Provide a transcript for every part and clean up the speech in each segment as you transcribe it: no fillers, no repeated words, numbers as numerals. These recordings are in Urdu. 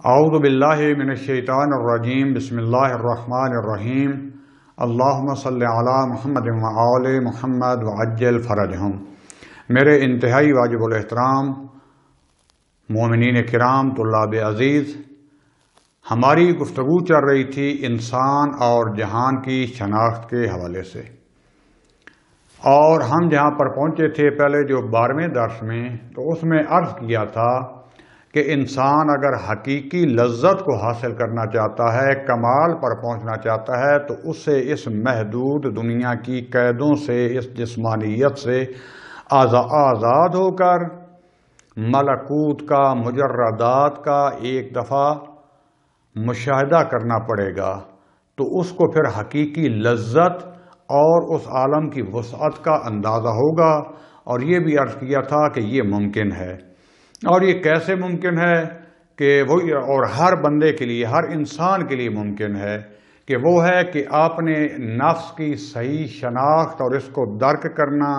اعوذ باللہ من الشیطان الرجیم بسم اللہ الرحمن الرحیم اللہم صلی علی محمد وآل محمد وعجل فرجہم۔ میرے انتہائی واجب الاحترام مومنین کرام، طلاب عزیز، ہماری گفتگو چل رہی تھی انسان اور جہان کی شناخت کے حوالے سے، اور ہم جہاں پر پہنچے تھے پہلے جو 12ویں درس میں، تو اس میں عرض کیا تھا کہ انسان اگر حقیقی لذت کو حاصل کرنا چاہتا ہے، کمال پر پہنچنا چاہتا ہے، تو اسے اس محدود دنیا کی قیدوں سے، اس جسمانیت سے آزاد ہو کر ملکوت کا، مجردات کا ایک دفعہ مشاہدہ کرنا پڑے گا، تو اس کو پھر حقیقی لذت اور اس عالم کی وسعت کا اندازہ ہوگا۔ اور یہ بھی عرض کیا تھا کہ یہ ممکن ہے، اور یہ کیسے ممکن ہے کہ وہ، اور ہر بندے کے لیے، ہر انسان کے لیے ممکن ہے کہ وہ ہے کہ آپ نے نفس کی صحیح شناخت اور اس کو درک کرنا،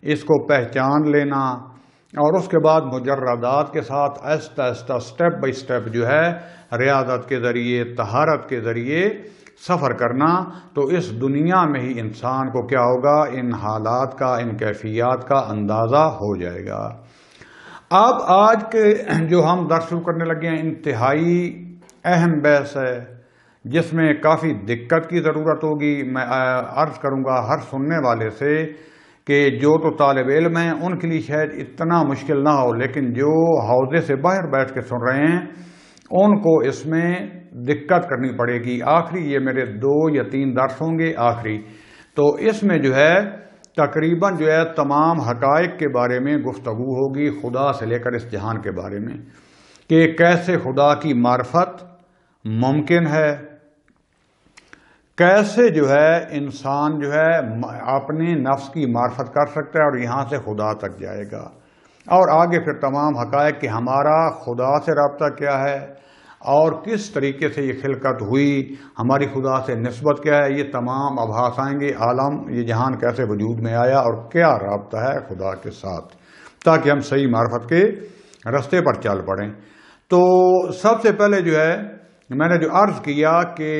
اس کو پہچان لینا، اور اس کے بعد مجردات کے ساتھ آہستہ آہستہ سٹیپ بائی سٹیپ جو ہے ریاضت کے ذریعے، طہارت کے ذریعے سفر کرنا، تو اس دنیا میں ہی انسان کو کیا ہوگا، ان حالات کا، ان کیفیات کا اندازہ ہو جائے گا۔ اب آج کے جو ہم درس شروع کرنے لگے ہیں، انتہائی اہم بحث ہے جس میں کافی دقت کی ضرورت ہوگی۔ میں عرض کروں گا ہر سننے والے سے کہ جو تو طالب علم ہیں ان کے لیے شاید اتنا مشکل نہ ہو، لیکن جو حوضے سے باہر بیٹھ کے سن رہے ہیں ان کو اس میں دقت کرنی پڑے گی۔ آخری یہ میرے 2 یا 3 درس ہوں گے آخری، تو اس میں جو ہے تقریباً جو ہے تمام حقائق کے بارے میں گفتگو ہوگی، خدا سے لے کر اس جہان کے بارے میں، کہ کیسے خدا کی معرفت ممکن ہے، کیسے جو ہے انسان جو ہے اپنے نفس کی معرفت کر سکتا ہے اور یہاں سے خدا تک جائے گا، اور آگے پھر تمام حقائق کہ ہمارا خدا سے رابطہ کیا ہے اور کس طریقے سے یہ خلقت ہوئی، ہماری خدا سے نسبت کیا ہے، یہ تمام ابحاث آئیں گے، عالم، یہ جہان کیسے وجود میں آیا اور کیا رابطہ ہے خدا کے ساتھ، تاکہ ہم صحیح معرفت کے رستے پر چل پڑیں۔ تو سب سے پہلے جو ہے میں نے جو عرض کیا کہ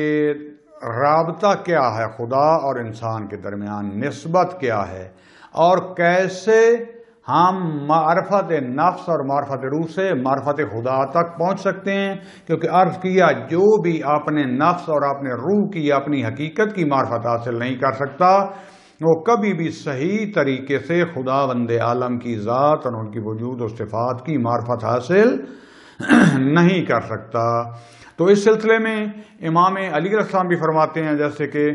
رابطہ کیا ہے خدا اور انسان کے درمیان، نسبت کیا ہے، اور کیسے ہم معرفت نفس اور معرفت روح سے معرفت خدا تک پہنچ سکتے ہیں، کیونکہ عرض کیا جو بھی اپنے نفس اور اپنے روح کی، اپنی حقیقت کی معرفت حاصل نہیں کر سکتا، وہ کبھی بھی صحیح طریقے سے خدا بند عالم کی ذات اور ان کی وجود و صفات کی معرفت حاصل نہیں کر سکتا۔ تو اس سلسلے میں امام علی علیہ السلام بھی فرماتے ہیں، جیسے کہ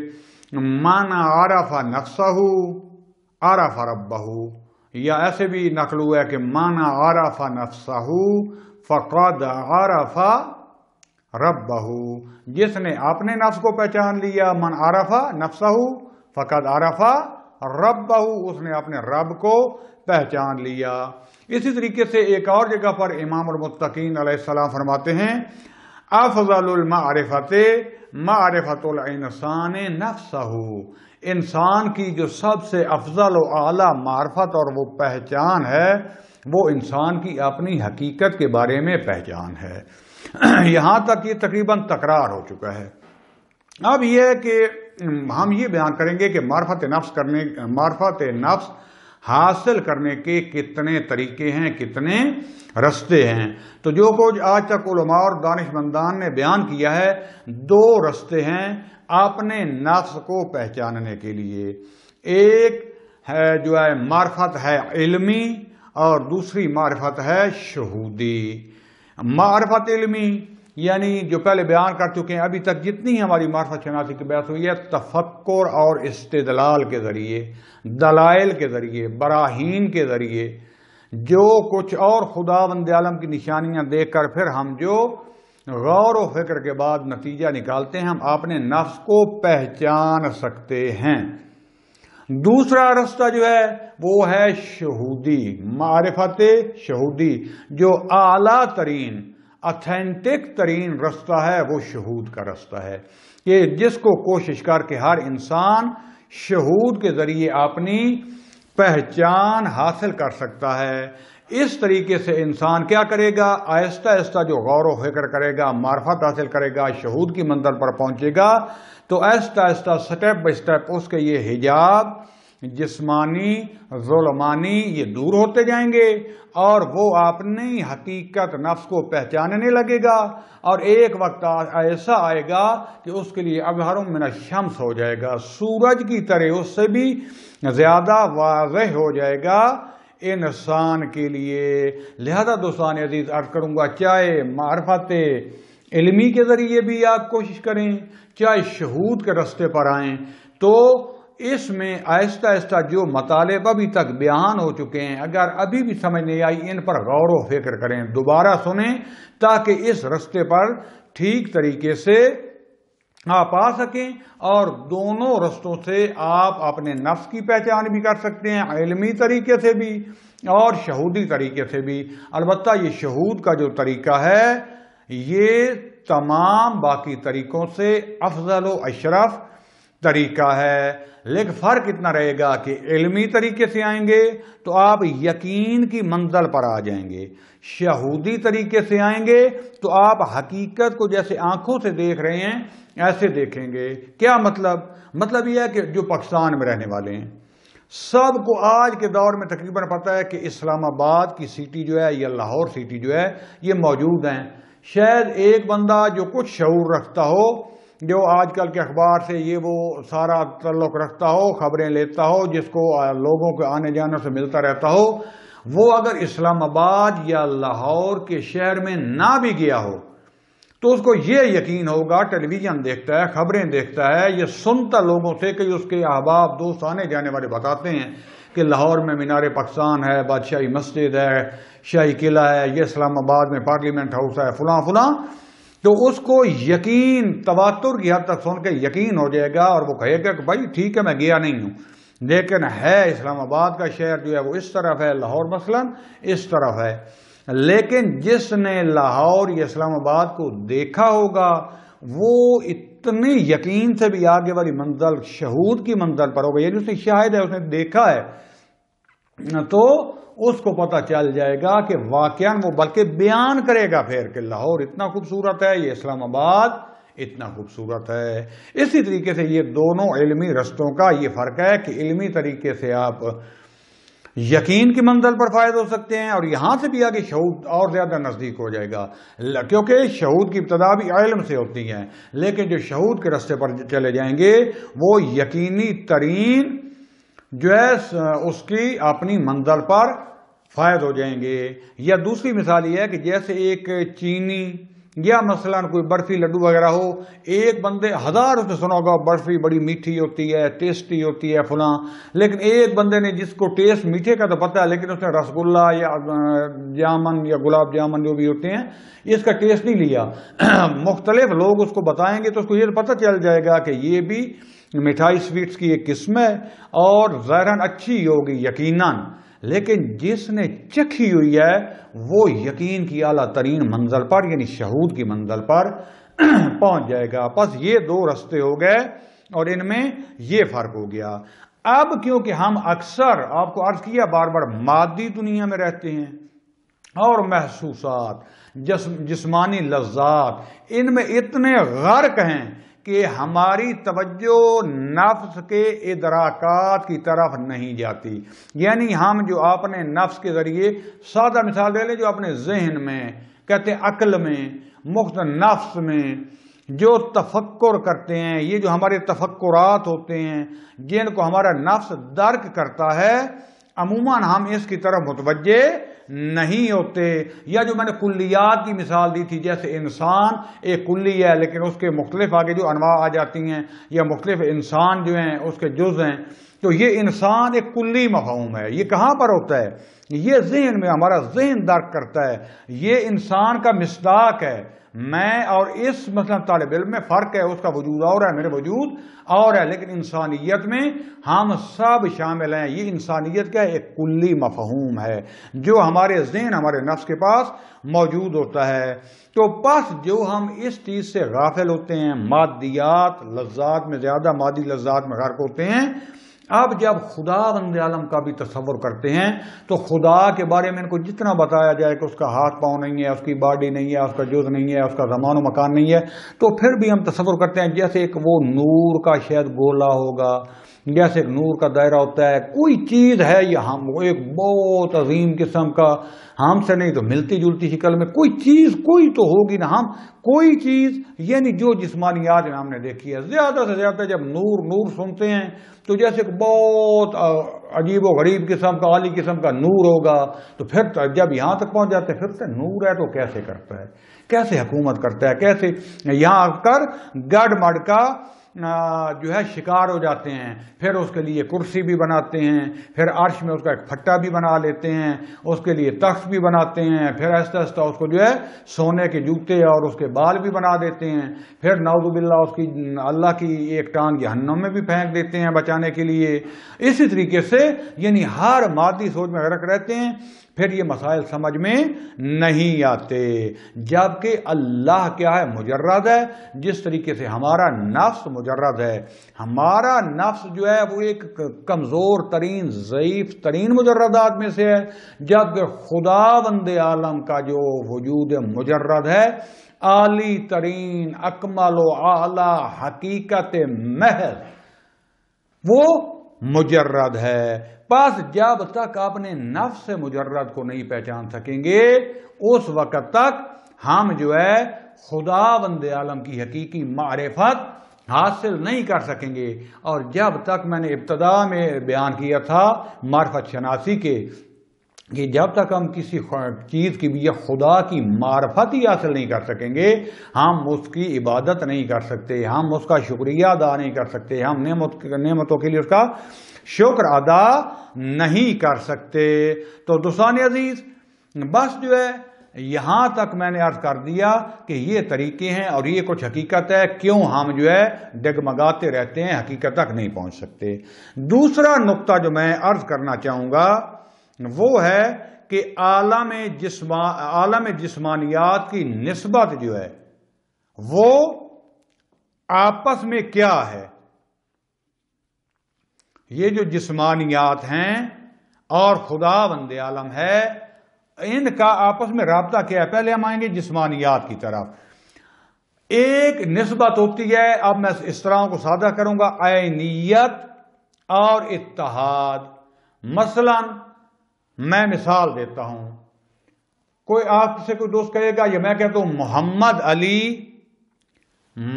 من عرف نفسہ عرف ربہ، یا ایسے بھی نقل ہوا ہے کہ من عرف نفسہ فقد عرف ربہ، جس نے اپنے نفس کو پہچان لیا، من عرف نفسہ فقد عرف ربہ، اس نے اپنے رب کو پہچان لیا۔ اسی طریقے سے ایک اور جگہ پر امام المتقین علیہ السلام فرماتے ہیں، افضل المعرفت معرفت الانسان نفسہ، انسان کی جو سب سے افضل و اعلیٰ معرفت اور وہ پہچان ہے، وہ انسان کی اپنی حقیقت کے بارے میں پہچان ہے۔ یہاں تک یہ تقریباً تکرار ہو چکا ہے۔ اب یہ ہے کہ ہم یہ بیان کریں گے کہ معرفت نفس حاصل کرنے کے کتنے طریقے ہیں، کتنے رستے ہیں۔ تو جو کچھ آج تک علماء اور دانشمندان نے بیان کیا ہے، 2 رستے ہیں اپنے نفس کو پہچاننے کے لیے۔ ایک ہے جو ہے معرفت ہے علمی، اور دوسری معرفت ہے شہودی۔ معرفت علمی یعنی جو پہلے بیان کر چکے ہیں، ابھی تک جتنی ہماری معرفت شناسی کی بحث ہوئی ہے، تفکر اور استدلال کے ذریعے، دلائل کے ذریعے، براہین کے ذریعے، جو کچھ اور خدا بند عالم کی نشانیاں دیکھ کر پھر ہم جو غور و فکر کے بعد نتیجہ نکالتے ہیں، ہم اپنے نفس کو پہچان سکتے ہیں۔ دوسرا رستہ جو ہے وہ ہے شہودی، معرفت شہودی، جو اعلیٰ ترین، اتھینٹک ترین رستہ ہے، وہ شہود کا رستہ ہے، کہ جس کو کوشش کر کے ہر انسان شہود کے ذریعے اپنی پہچان حاصل کر سکتا ہے۔ اس طریقے سے انسان کیا کرے گا، آہستہ آہستہ جو غور و فکر کرے گا، معرفت حاصل کرے گا، شہود کی منزل پر پہنچے گا، تو آہستہ آہستہ سٹیپ بائی سٹیپ اس کے یہ حجاب جسمانی ظلمانی یہ دور ہوتے جائیں گے، اور وہ اپنی حقیقت نفس کو پہچاننے لگے گا، اور ایک وقت ایسا آئے گا کہ اس کے لیے اظہر من الشمس ہو جائے گا، سورج کی طرح اس سے بھی زیادہ واضح ہو جائے گا انسان کے لیے۔ لہذا دوستان عزیز عرض کروں گا، چاہے معرفت علمی کے ذریعے بھی آپ کوشش کریں، چاہے شہود کے رستے پر آئیں، تو اس میں آہستہ آہستہ جو مطالب ابھی تک بیان ہو چکے ہیں، اگر ابھی بھی سمجھ نہیں آئی، ان پر غور و فکر کریں، دوبارہ سنیں، تاکہ اس رستے پر ٹھیک طریقے سے آپ آ سکیں، اور دونوں رستوں سے آپ اپنے نفس کی پہچان بھی کر سکتے ہیں، علمی طریقے سے بھی اور شہودی طریقے سے بھی۔ البتہ یہ شہود کا جو طریقہ ہے یہ تمام باقی طریقوں سے افضل و اشرف طریقہ ہے، لیکن فرق اتنا رہے گا کہ علمی طریقے سے آئیں گے تو آپ یقین کی منزل پر آ جائیں گے، شہودی طریقے سے آئیں گے تو آپ حقیقت کو جیسے آنکھوں سے دیکھ رہے ہیں ایسے دیکھیں گے۔ کیا مطلب یہ ہے کہ جو پاکستان میں رہنے والے ہیں سب کو آج کے دور میں تقریباً پتہ ہے کہ اسلام آباد کی سٹی جو ہے یا لاہور سٹی جو ہے یہ موجود ہیں۔ شاید ایک بندہ جو کچھ شعور رکھتا ہو، جو آج کل کے اخبار سے یہ وہ سارا تعلق رکھتا ہو، خبریں لیتا ہو، جس کو لوگوں کے آنے جانے سے ملتا رہتا ہو، وہ اگر اسلام آباد یا لاہور کے شہر میں نہ بھی گیا ہو تو اس کو یہ یقین ہوگا، ٹیلی ویژن دیکھتا ہے، خبریں دیکھتا ہے، یہ سنتا لوگوں سے کہ اس کے احباب دوست آنے جانے والے بتاتے ہیں کہ لاہور میں مینار پاکستان ہے، بادشاہی مسجد ہے، شاہی قلعہ ہے، یہ اسلام آباد میں پارلیمنٹ ہاؤس ہے، فلاں فلاں، تو اس کو یقین تواتر کی حد تک سن کے یقین ہو جائے گا، اور وہ کہے گا کہ بھائی ٹھیک ہے میں گیا نہیں ہوں، لیکن ہے اسلام آباد کا شہر جو ہے وہ اس طرف ہے، لاہور مثلا اس طرف ہے۔ لیکن جس نے لاہور یا اسلام آباد کو دیکھا ہوگا وہ اتنے یقین سے بھی آگے والی منزل شہود کی منزل پر ہوگا، یعنی اس نے شاہد ہے، اس نے دیکھا ہے، تو اس کو پتہ چل جائے گا کہ واقعاً وہ بلکہ بیان کرے گا پھر کہ لاہور اتنا خوبصورت ہے، یہ اسلام آباد اتنا خوبصورت ہے۔ اسی طریقے سے یہ دونوں علمی رستوں کا یہ فرق ہے کہ علمی طریقے سے آپ یقین کی منزل پر فائد ہو سکتے ہیں، اور یہاں سے بھی آگے شہود اور زیادہ نزدیک ہو جائے گا، کیونکہ شہود کی ابتدا بھی علم سے ہوتی ہے، لیکن جو شہود کے رستے پر چلے جائیں گے وہ یقینی ترین جو ہے اس کی اپنی منزل پر فائد ہو جائیں گے۔ یا دوسری مثال یہ ہے کہ جیسے ایک چینی یا مثلا کوئی برفی لڈو وغیرہ ہو، ایک بندے ہزار اس نے سنا ہوگا برفی بڑی میٹھی ہوتی ہے، ٹیسٹی ہوتی ہے فلاں، لیکن ایک بندے نے جس کو ٹیسٹ میٹھے کا تو پتہ ہے لیکن اس نے رسگلہ یا جامن یا گلاب جامن جو بھی ہوتے ہیں اس کا ٹیسٹ نہیں لیا، مختلف لوگ اس کو بتائیں گے تو اس کو یہ پتہ چل جائے گا کہ یہ بھی مٹھائی سویٹس کی ایک قسم ہے اور ظاہراً اچھی ہوگی یقیناً، لیکن جس نے چکھی ہوئی ہے وہ یقین کی اعلیٰ ترین منزل پر یعنی شہود کی منزل پر پہنچ جائے گا۔ بس یہ دو رستے ہو گئے اور ان میں یہ فرق ہو گیا۔ اب کیونکہ ہم اکثر آپ کو عرض کیا بار بار مادی دنیا میں رہتے ہیں اور محسوسات جسمانی لذات ان میں اتنے غرق ہیں کہ ہماری توجہ نفس کے ادراکات کی طرف نہیں جاتی، یعنی ہم جو اپنے نفس کے ذریعے سادہ مثال دے لیں، جو اپنے ذہن میں کہتے ہیں عقل میں مختلف نفس میں جو تفکر کرتے ہیں، یہ جو ہمارے تفکرات ہوتے ہیں جن کو ہمارا نفس درک کرتا ہے، عموماً ہم اس کی طرف متوجہ نہیں ہوتے۔ یا جو میں نے کلیات کی مثال دی تھی، جیسے انسان ایک کلی ہے لیکن اس کے مختلف آگے جو انواع آ جاتی ہیں، یا مختلف انسان جو ہیں اس کے جز ہیں، تو یہ انسان ایک کلی مفہوم ہے۔ یہ کہاں پر ہوتا ہے؟ یہ ذہن میں، ہمارا ذہن درک کرتا ہے، یہ انسان کا مصداق ہے۔ میں اور اس مثلا طالب علم میں فرق ہے، اس کا وجود اور ہے، میرے وجود اور ہے، لیکن انسانیت میں ہم سب شامل ہیں۔ یہ انسانیت کا ایک کلی مفہوم ہے جو ہمارے ذہن ہمارے نفس کے پاس موجود ہوتا ہے۔ تو بس جو ہم اس چیز سے غافل ہوتے ہیں، مادیات لذات میں زیادہ مادی لذات میں غرق ہوتے ہیں، اب جب خدا بند عالم کا بھی تصور کرتے ہیں تو خدا کے بارے میں ان کو جتنا بتایا جائے کہ اس کا ہاتھ پاؤں نہیں ہے، اس کی باڈی نہیں ہے، اس کا جز نہیں ہے، اس کا زمان و مکان نہیں ہے، تو پھر بھی ہم تصور کرتے ہیں جیسے ایک وہ نور کا شاید گولا ہوگا، جیسے ایک نور کا دائرہ ہوتا ہے، کوئی چیز ہے یہاں وہ ایک بہت عظیم قسم کا، ہم سے نہیں تو ملتی جلتی شکل میں کوئی چیز کوئی تو ہوگی نا، ہم کوئی چیز یعنی جو جسمانیات میں ہم نے دیکھی ہے، زیادہ سے زیادہ جب نور نور سنتے ہیں تو جیسے بہت عجیب و غریب قسم کا عالی قسم کا نور ہوگا، تو پھر جب یہاں تک پہنچ جاتے پھر سے نور ہے تو کیسے کرتا ہے، کیسے حکومت کرتا ہے، کیسے یہاں آ کر گڑ مڑ کا جو ہے شکار ہو جاتے ہیں، پھر اس کے لیے کرسی بھی بناتے ہیں، پھر عرش میں اس کا ایک پھٹا بھی بنا لیتے ہیں، اس کے لیے تخت بھی بناتے ہیں، پھر آہستہ آہستہ اس کو جو ہے سونے کے جوتے اور اس کے بال بھی بنا دیتے ہیں، پھر نعوذ باللہ اس کی اللہ کی ایک ٹانگ جہنم میں بھی پھینک دیتے ہیں بچانے کے لیے۔ اسی طریقے سے یعنی ہر مادی سوچ میں غرق رہتے ہیں، پھر یہ مسائل سمجھ میں نہیں آتے، جبکہ اللہ کیا ہے، مجرد ہے، جس طریقے سے ہمارا نفس مجرد ہے، ہمارا نفس جو ہے وہ ایک کمزور ترین ضعیف ترین مجردات میں سے ہے، جبکہ خدا بند عالم کا جو وجود مجرد ہے، عالی ترین اکمل و اعلی حقیقت محض، وہ مجرد ہے۔ بس جب تک اپنے نفس مجرد کو نہیں پہچان سکیں گے اس وقت تک ہم جو ہے خدا بند عالم کی حقیقی معرفت حاصل نہیں کر سکیں گے۔ اور جب تک میں نے ابتدا میں بیان کیا تھا معرفت شناسی کے کہ جب تک ہم کسی چیز کی بھی خدا کی معرفت ہی حاصل نہیں کر سکیں گے، ہم اس کی عبادت نہیں کر سکتے، ہم اس کا شکریہ ادا نہیں کر سکتے، ہم نعمتوں کے لیے اس کا شکر ادا نہیں کر سکتے۔ تو دوستان عزیز، بس جو ہے یہاں تک میں نے عرض کر دیا کہ یہ طریقے ہیں اور یہ کچھ حقیقت ہے، کیوں ہم جو ہے ڈگمگاتے رہتے ہیں، حقیقت تک نہیں پہنچ سکتے۔ دوسرا نقطہ جو میں عرض کرنا چاہوں گا وہ ہے کہ عالم جسمانیات کی نسبت جو ہے وہ آپس میں کیا ہے۔ یہ جو جسمانیات ہیں اور خدا بند عالم ہے، ان کا آپس میں رابطہ کیا ہے۔ پہلے ہم آئیں گے جسمانیات کی طرف۔ ایک نسبت ہوتی ہے، اب میں اس طرح کو سادہ کروں گا، عینیت اور اتحاد۔ مثلا میں مثال دیتا ہوں، کوئی آپ سے کوئی دوست کہے گا یا میں کہتا ہوں محمد علی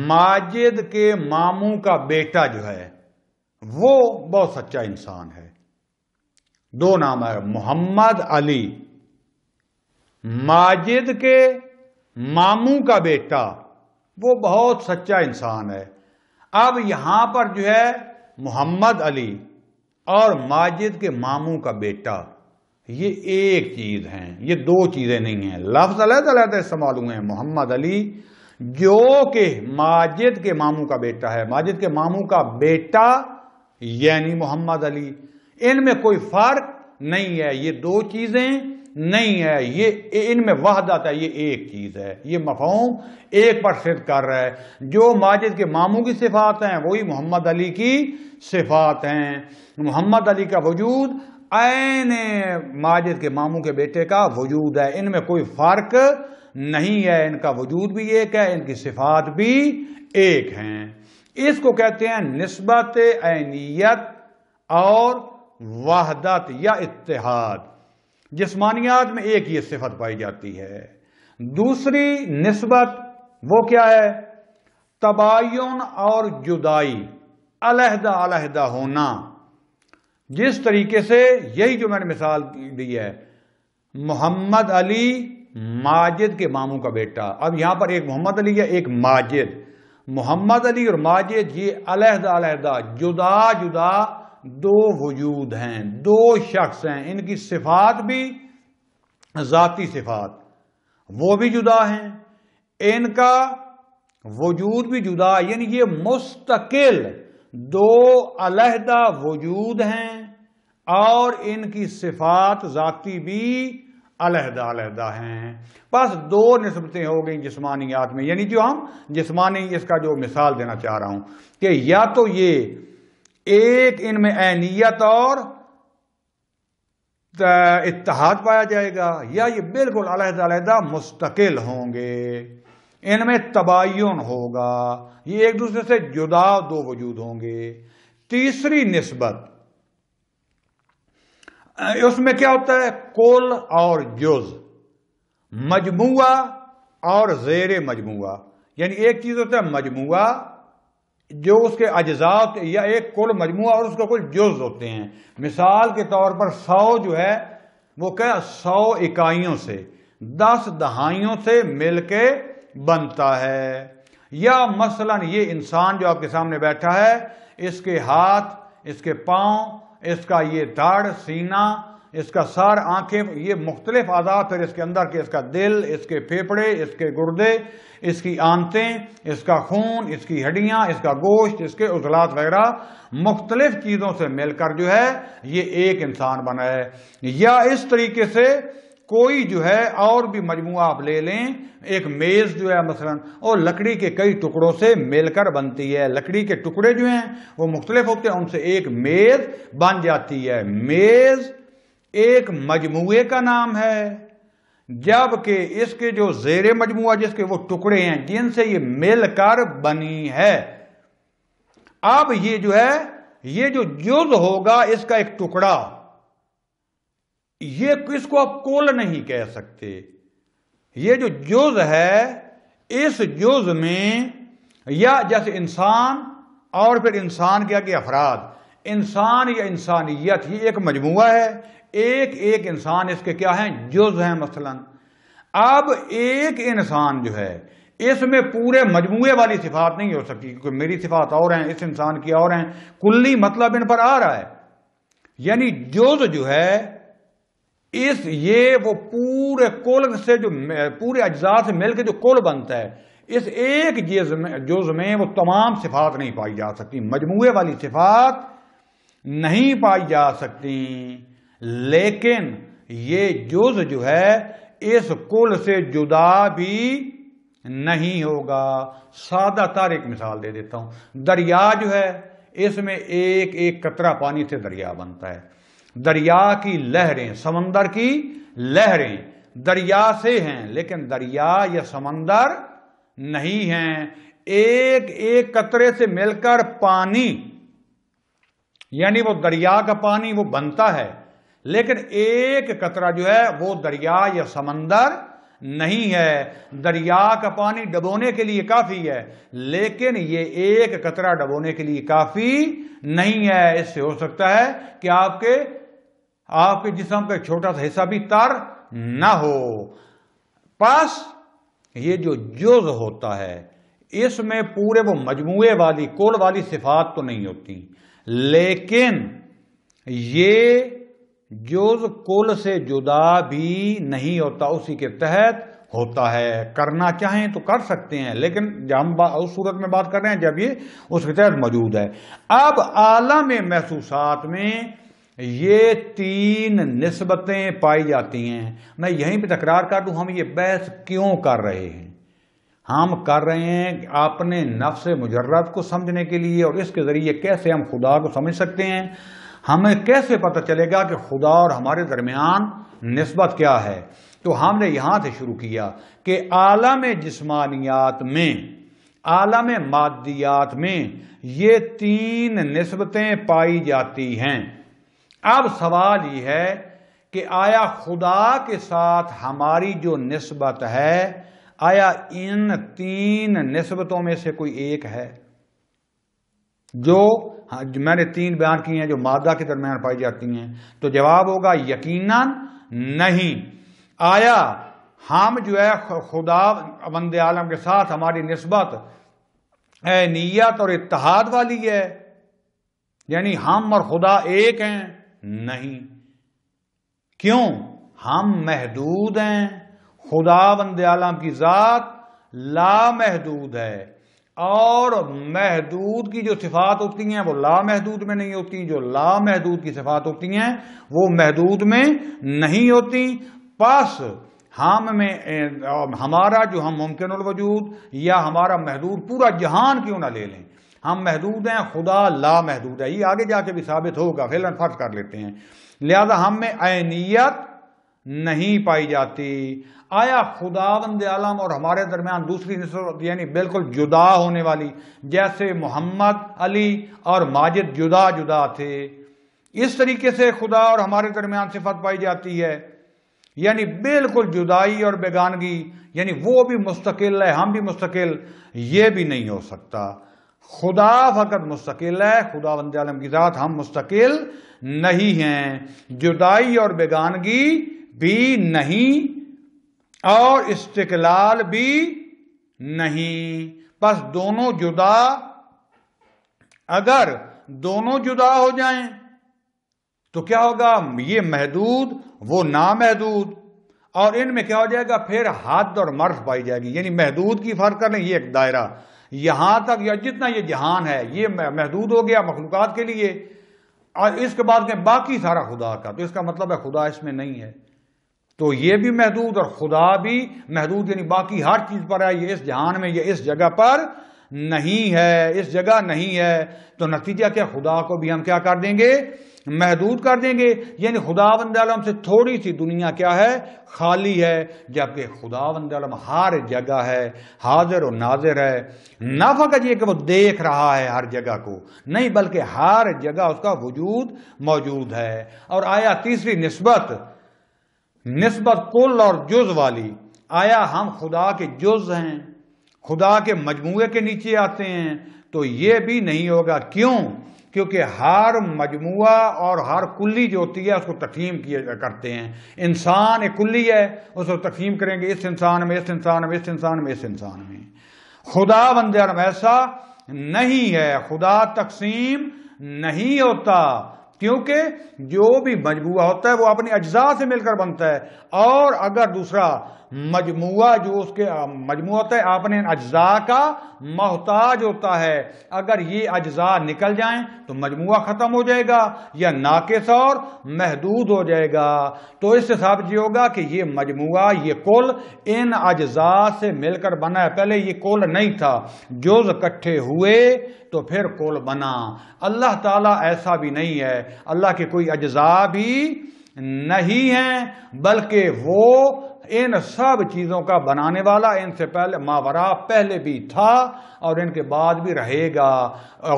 ماجد کے ماموں کا بیٹا جو ہے وہ بہت سچا انسان ہے۔ دو نام ہے، محمد علی ماجد کے ماموں کا بیٹا، وہ بہت سچا انسان ہے۔ اب یہاں پر جو ہے محمد علی اور ماجد کے ماموں کا بیٹا، یہ ایک چیز ہیں، یہ دو چیزیں نہیں ہیں، لفظ علیحدہ علیحدہ استعمال ہوئے ہیں۔ محمد علی جو کہ ماجد کے ماموں کا بیٹا ہے، ماجد کے ماموں کا بیٹا یعنی محمد علی، ان میں کوئی فرق نہیں ہے، یہ دو چیزیں نہیں ہے، یہ ان میں وحدت ہے، یہ ایک چیز ہے، یہ مفہوم ایک پر صدق کر رہا ہے۔ جو ماجد کے ماموں کی صفات ہیں وہی محمد علی کی صفات ہیں۔ محمد علی کا وجود عین ماجد کے ماموں کے بیٹے کا وجود ہے، ان میں کوئی فرق نہیں ہے، ان کا وجود بھی ایک ہے، ان کی صفات بھی ایک ہیں۔ اس کو کہتے ہیں نسبت عینیت اور وحدت یا اتحاد۔ جسمانیات میں ایک یہ صفت پائی جاتی ہے۔ دوسری نسبت وہ کیا ہے؟ تباین اور جدائی، علیحدہ علیحدہ ہونا۔ جس طریقے سے یہی جو میں نے مثال دی ہے، محمد علی ماجد کے ماموں کا بیٹا، اب یہاں پر ایک محمد علی ہے ایک ماجد، محمد علی اور ماجد یہ علیحدہ علیحدہ جدا جدا دو وجود ہیں، دو شخص ہیں، ان کی صفات بھی ذاتی صفات وہ بھی جدا ہیں، ان کا وجود بھی جدا، یعنی یہ مستقل دو علیحدہ وجود ہیں اور ان کی صفات ذاتی بھی علیحدہ علیحدہ ہیں۔ بس دو نسبتیں ہو گئیں جسمانیات میں، یعنی جو ہم جسمانی اس کا جو مثال دینا چاہ رہا ہوں کہ یا تو یہ ایک ان میں عینیت اور اتحاد پایا جائے گا، یا یہ بالکل علیحدہ علیحدہ مستقل ہوں گے، ان میں تباین ہوگا، یہ ایک دوسرے سے جدا دو وجود ہوں گے۔ تیسری نسبت، اس میں کیا ہوتا ہے؟ کل اور جز، مجموعہ اور زیر مجموعہ، یعنی ایک چیز ہوتا ہے مجموعہ جو اس کے اجزاء، یا ایک کل مجموعہ اور اس کا کل جز ہوتے ہیں۔ مثال کے طور پر 100 جو ہے وہ کیا 100 اکائیوں سے، 10 دہائیوں سے مل کے بنتا ہے۔ یا مثلا یہ انسان جو آپ کے سامنے بیٹھا ہے، اس کے ہاتھ، اس کے پاؤں، اس کا یہ دھڑ، سینہ، اس کا سر، آنکھیں، یہ مختلف اعضاء، پھر اس کے اندر کے اس کا دل، اس کے پھیپھڑے، اس کے گردے، اس کی آنتیں، اس کا خون، اس کی ہڈیاں، اس کا گوشت، اس کے عضلات وغیرہ، مختلف چیزوں سے مل کر جو ہے یہ ایک انسان بنا ہے۔ یا اس طریقے سے کوئی جو ہے اور بھی مجموعہ آپ لے لیں، ایک میز جو ہے مثلا اور لکڑی کے کئی ٹکڑوں سے مل کر بنتی ہے، لکڑی کے ٹکڑے جو ہیں وہ مختلف ہوتے ہیں، ان سے ایک میز بن جاتی ہے۔ میز ایک مجموعے کا نام ہے، جبکہ اس کے جو زیر مجموعہ جس کے وہ ٹکڑے ہیں جن سے یہ مل کر بنی ہے، اب یہ جو ہے یہ جو جز ہوگا اس کا ایک ٹکڑا، یہ اس کو آپ کل نہیں کہہ سکتے۔ یہ جو جز ہے، اس جز میں یا جیسے انسان اور پھر انسان کے آگے افراد، انسان یا انسانیت، یہ ایک مجموعہ ہے، ایک ایک انسان اس کے کیا ہیں؟ جز ہیں مثلا۔ اب ایک انسان جو ہے اس میں پورے مجموعے والی صفات نہیں ہو سکتی، کیونکہ میری صفات اور ہیں، اس انسان کی اور ہیں، کلی مطلب ان پر آ رہا ہے۔ یعنی جز جو ہے یہ وہ پورے کل سے جو پورے اجزاء سے مل کے جو کل بنتا ہے، اس ایک جز میں وہ تمام صفات نہیں پائی جا سکتی، مجموعے والی صفات نہیں پائی جا سکتی۔ لیکن یہ جز جو ہے اس کل سے جدا بھی نہیں ہوگا۔ سادہ تر ایک مثال دے دیتا ہوں، دریا جو ہے اس میں ایک ایک قطرہ پانی سے دریا بنتا ہے۔ دریا کی لہریں، سمندر کی لہریں دریا سے ہیں، لیکن دریا یا سمندر نہیں ہیں۔ ایک ایک قطرے سے مل کر پانی، یعنی وہ دریا کا پانی وہ بنتا ہے، لیکن ایک قطرہ جو ہے وہ دریا یا سمندر نہیں ہے۔ دریا کا پانی ڈبونے کے لیے کافی ہے، لیکن یہ ایک قطرہ ڈبونے کے لیے کافی نہیں ہے۔ اس سے ہو سکتا ہے کہ آپ کے جسم کا ایک چھوٹا سا حصہ بھی تر نہ ہو۔ پس یہ جو جز ہوتا ہے اس میں پورے وہ مجموعے والی کل والی صفات تو نہیں ہوتی، لیکن یہ جز کل سے جدا بھی نہیں ہوتا، اسی کے تحت ہوتا ہے۔ کرنا چاہیں تو کر سکتے ہیں، لیکن جب ہم اس صورت میں بات کر رہے ہیں جب یہ اس کے تحت موجود ہے۔ اب عالم محسوسات میں یہ 3 نسبتیں پائی جاتی ہیں۔ میں یہیں پہ تکرار کر دوں، ہم یہ بحث کیوں کر رہے ہیں؟ ہم کر رہے ہیں اپنے نفس مجرد کو سمجھنے کے لیے، اور اس کے ذریعے کیسے ہم خدا کو سمجھ سکتے ہیں، ہمیں کیسے پتہ چلے گا کہ خدا اور ہمارے درمیان نسبت کیا ہے۔ تو ہم نے یہاں سے شروع کیا کہ عالم جسمانیات میں، عالم مادیات میں یہ 3 نسبتیں پائی جاتی ہیں۔ اب سوال یہ ہے کہ آیا خدا کے ساتھ ہماری جو نسبت ہے، آیا ان 3 نسبتوں میں سے کوئی ایک ہے؟ جو میں نے 3 بیان کی ہیں جو مادہ کے درمیان پائی جاتی ہیں، تو جواب ہوگا یقیناً نہیں۔ آیا ہم جو ہے خدا بند عالم کے ساتھ ہماری نسبت نیت اور اتحاد والی ہے، یعنی ہم اور خدا ایک ہیں؟ نہیں۔ کیوں؟ ہم محدود ہیں، خدا بند عالم کی ذات لامحدود ہے، اور محدود کی جو صفات ہوتی ہیں وہ لامحدود میں نہیں ہوتی، جو لامحدود کی صفات ہوتی ہیں وہ محدود میں نہیں ہوتی۔ پس ہمارا جو ہم ممکن الوجود یا ہمارا محدود پورا جہان کیوں نہ لے لیں، ہم محدود ہیں، خدا لا محدود ہے. یہ آگے جا کے بھی ثابت ہوگا، فعلاً فرض کر لیتے ہیں. لہذا ہم میں عینیت نہیں پائی جاتی. آیا خداوند عالم اور ہمارے درمیان دوسری نسبت یعنی بالکل جدا ہونے والی، جیسے محمد، علی اور ماجد جدا جدا تھے، اس طریقے سے خدا اور ہمارے درمیان صفت پائی جاتی ہے؟ یعنی بالکل جدائی اور بیگانگی، یعنی وہ بھی مستقل ہے ہم بھی مستقل، یہ بھی نہیں ہو سکتا. خدا فقط مستقل ہے، خداوند عالم کی ذات، ہم مستقل نہیں ہیں. جدائی اور بیگانگی بھی نہیں اور استقلال بھی نہیں. بس دونوں جدا، اگر دونوں جدا ہو جائیں تو کیا ہوگا؟ یہ محدود وہ نامحدود، اور ان میں کیا ہو جائے گا؟ پھر حد اور مرز پائی جائے گی. یعنی محدود کی فرق کر لیں، یہ ایک دائرہ یہاں تک یا جتنا یہ جہان ہے یہ محدود ہو گیا مخلوقات کے لیے، اور اس کے بعد میں باقی سارا خدا کا، تو اس کا مطلب ہے خدا اس میں نہیں ہے. تو یہ بھی محدود اور خدا بھی محدود، یعنی باقی ہر چیز پر ہے، یہ اس جہان میں یہ اس جگہ پر نہیں ہے، اس جگہ نہیں ہے. تو نتیجہ کیا؟ خدا کو بھی ہم کیا کر دیں گے؟ محدود کر دیں گے. یعنی خداوند عالم سے تھوڑی سی دنیا کیا ہے؟ خالی ہے، جبکہ خداوند عالم ہر جگہ ہے، حاضر و ناظر ہے. نہ فقط یہ کہ وہ دیکھ رہا ہے ہر جگہ کو، نہیں بلکہ ہر جگہ اس کا وجود موجود ہے. اور آیا تیسری نسبت کل اور جز والی، آیا ہم خدا کے جز ہیں، خدا کے مجموعے کے نیچے آتے ہیں؟ تو یہ بھی نہیں ہوگا. کیوں؟ کیونکہ ہر مجموعہ اور ہر کلی جو ہوتی ہے اس کو تقسیم کرتے ہیں. انسان ایک کلی ہے، اس کو تقسیم کریں گے اس انسان میں، اس انسان میں، اس انسان میں، اس انسان میں. خدا بندے ایسا نہیں ہے، خدا تقسیم نہیں ہوتا، کیونکہ جو بھی مجموعہ ہوتا ہے وہ اپنے اجزاء سے مل کر بنتا ہے. اور اگر دوسرا مجموعہ جو اس کے مجموعہ ہوتا ہے اپنے اجزاء کا محتاج ہوتا ہے، اگر یہ اجزاء نکل جائیں تو مجموعہ ختم ہو جائے گا یا ناقص اور محدود ہو جائے گا. تو اس سے ثابت یہ ہوگا کہ یہ مجموعہ، یہ کل ان اجزاء سے مل کر بنا ہے. پہلے یہ کل نہیں تھا، جز اکٹھے ہوئے تو پھر کل بنا. اللہ تعالیٰ ایسا بھی نہیں ہے، اللہ کے کوئی اجزاء بھی نہیں ہیں، بلکہ وہ ان سب چیزوں کا بنانے والا، ان سے پہلے ماورا پہلے بھی تھا اور ان کے بعد بھی رہے گا.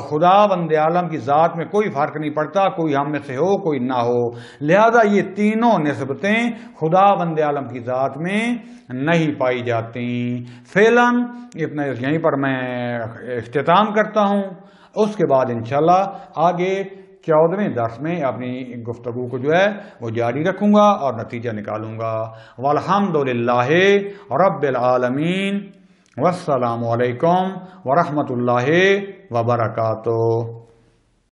خداوند عالم کی ذات میں کوئی فرق نہیں پڑتا، کوئی ہم میں سے ہو کوئی نہ ہو. لہذا یہ تینوں نسبتیں خداوند عالم کی ذات میں نہیں پائی جاتی. فعلاً اتنا یہیں پر میں اختتام کرتا ہوں. اس کے بعد انشاءاللہ آگے 14ویں درس میں اپنی گفتگو کو جو ہے وہ جاری رکھوں گا اور نتیجہ نکالوں گا. والحمدللہ رب العالمین، والسلام علیکم ورحمۃ اللہ وبرکاتہ.